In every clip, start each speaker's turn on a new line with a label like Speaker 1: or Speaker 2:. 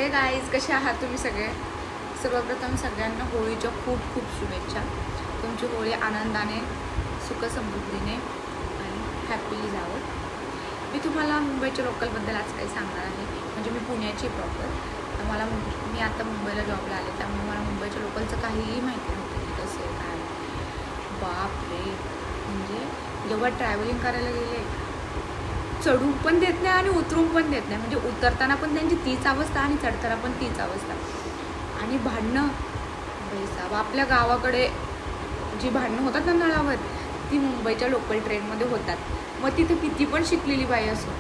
Speaker 1: हे गाईज, कसे आहात तुम्ही सगळे? सर्वप्रथम सगळ्यांना होळीच्या खूप खूप शुभेच्छा. तुमची होळी आनंदाने, सुखसमृद्धीने आणि हॅपीली जावं. मी तुम्हाला मुंबईच्या लोकलबद्दल आज काही सांगणार आहे. म्हणजे मी पुण्याची प्रॉपर. तर मी आता मुंबईला जॉबला आले, त्यामुळे मला मुंबईच्या लोकलचं काहीही माहिती नव्हतं की कसं आहे काय. बापरे, म्हणजे जेव्हा ट्रॅव्हलिंग करायला गेले, चढून पण देत नाही आणि उतरून पण देत नाही. म्हणजे उतरताना पण त्यांची तीच अवस्था आणि चढताना पण तीच अवस्था. आणि भांडणं साहेब, आपल्या गावाकडे जी भांडणं होतात ना नळावर, ती मुंबईच्या लोकल ट्रेनमध्ये होतात. मग तिथं किती पण शिकलेली बाई असो,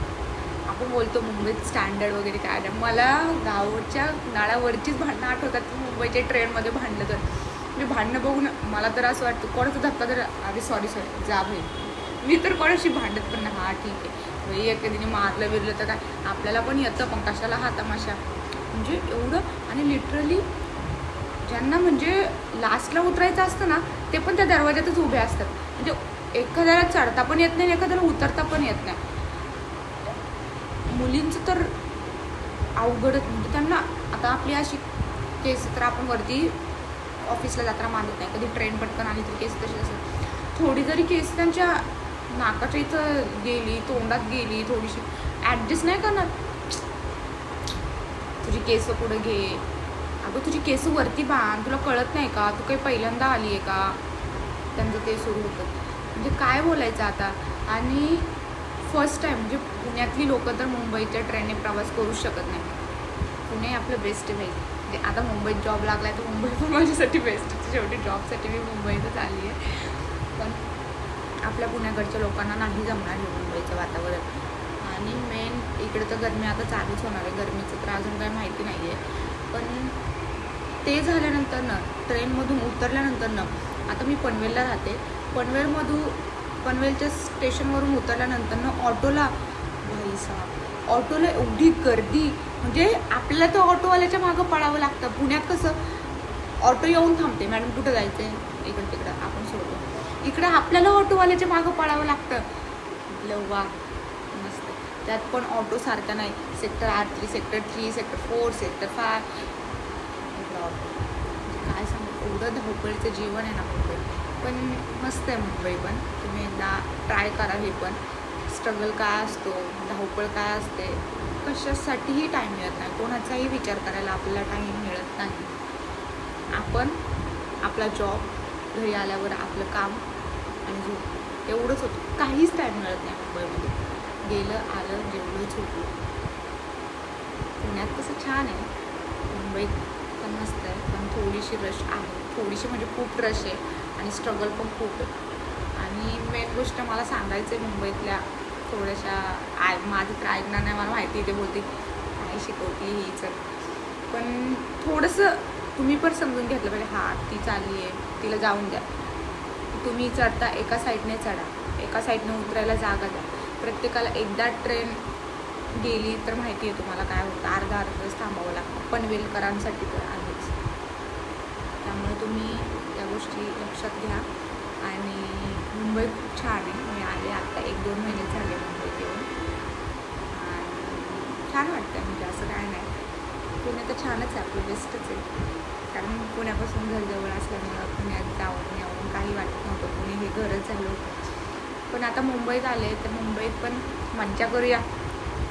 Speaker 1: आपण बोलतो मुंबईत स्टँडर्ड वगैरे काय नाही, मला गावच्या नळावरचीच भांडणं आठवतात की मुंबईच्या ट्रेनमध्ये भांडलं तर. म्हणजे भांडणं बघून मला तर असं वाटतं, कोणाचा धक्का तर अरे सॉरी जा भाई. मी तर कोणाशी भांडत पण नाही. हां ठीक आहे भाई, एखादीने मारलं बिरलं तर काय, आपल्याला पण येतं, पण कशाला हा तमाशा. म्हणजे एवढं. आणि लिटरली ज्यांना म्हणजे लास्टला उतरायचं असतं ना, ते पण त्या दरवाज्यातच उभे असतात. म्हणजे एखाद्याला चढता पण येत नाही, एखाद्याला उतरता पण येत नाही. मुलींचं तर अवघडच. म्हणजे त्यांना आता आपली अशी केस तर आपण वरती ऑफिसला जाताना मानत नाही, कधी ट्रेन पटकन आली तरी केस तशी असेल. थोडी जरी केस त्यांच्या नाकाच्या इथं गेली, तोंडात गेली, थोडीशी ॲडजस्ट नाही करणार. तुझी केस पुढे घे, अगं तुझी केस वरती बांध, तुला कळत नाही का, तू काही पहिल्यांदा आली आहे का, त्यांचं ते सुरू होतं. म्हणजे काय बोलायचं आता. आणि फर्स्ट टाईम म्हणजे पुण्यातली लोकं तर मुंबईच्या ट्रेनने प्रवास करूच शकत नाही. पुणे आपलं बेस्ट आहे. म्हणजे आता मुंबईत जॉब लागला आहे तर मुंबई पण माझ्यासाठी बेस्ट. शेवटी जॉबसाठी मी मुंबईतच आली आहे. पण आपल्या पुण्याकडच्या लोकांना नाही जमणार हे मुंबईचं वातावरण. आणि मेन इकडे तर गरमी आता चालूच होणार आहे. गरमीचं तर अजून काही माहिती नाही आहे. पण ते झाल्यानंतर ना, ट्रेनमधून उतरल्यानंतर ना, आता मी पनवेलला राहते. पनवेलच्या स्टेशनवरून उतरल्यानंतर ना ऑटोला एवढी गर्दी. म्हणजे आपल्याला तर ऑटोवाल्याच्या मागं पडावं लागतं. पुण्यात कसं ऑटो येऊन थांबते, मॅडम कुठं जायचं आहे, इकडं तिकडं आपण सोडतो. इकडं आपल्याला ऑटोवाल्याच्या मागं पडावं लागतं. म्हटलं वा मस्त. त्यात पण ऑटो सारखा नाही. Sector R3, sector 3, sector 4, sector 5. काय सांगू, एवढं धावपळीचं जीवन आहे ना मुंबई. पण मस्त आहे मुंबई पण. तुम्ही एकदा ट्राय करा हे पण. स्ट्रगल काय असतो, धावपळ काय असते, कशासाठीही टाईम मिळत नाही. कोणाचाही विचार करायला आपल्याला टाईम मिळत नाही. आपण आपला जॉब, घरी आल्यावर आपलं काम आणि झोप, एवढंच होतं. काहीच टाईम मिळत नाही मुंबईमध्ये. गेलं आलं, जेवलं झोपलं. पुण्यात तसं छान आहे, मुंबईत पण मस्त आहे. पण थोडीशी रश आहे, थोडीशी म्हणजे खूप रश आहे आणि स्ट्रगल पण खूप आहे. आणि मेन गोष्ट मला सांगायचं आहे, मुंबईतल्या थोड्याशा माझं तर ऐकणार नाही, मला माहिती आहे ते बोलते काय शिकवते हीच. पण थोडंसं तुम्ही पण समजून घेतलं पाहिजे. हां ती चालली आहे, तिला जाऊन द्या. तुम्ही चढता एका साईडने चढा, एका साईडने उतरायला जागा द्या. प्रत्येकाला एकदा ट्रेन गेली तर माहिती आहे तुम्हाला काय होतं. अर्धा तास थांबावं लागतं. पनवेलकरांसाठी तर आहेच. त्यामुळे तुम्ही त्या गोष्टी लक्षात घ्या. आणि मुंबई खूप छान आहे. मी आले आता 1-2 महिने झाले मुंबईत येऊन. आणि छान वाटतं. म्हणजे असं काय नाही, पुणे तर छानच आहे, आपलं बेस्टच आहे. कारण पुण्यापासून घर जवळ असल्यामुळं पुण्यात जाऊन येऊन काही वाटत नव्हतं. पुणे हे घरच झालं होतं. पण आता मुंबईत आले तर मुंबईत पण मज्जा करूया.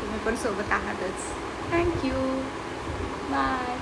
Speaker 1: तुम्ही पण सोबत आहातच. Thank you, bye.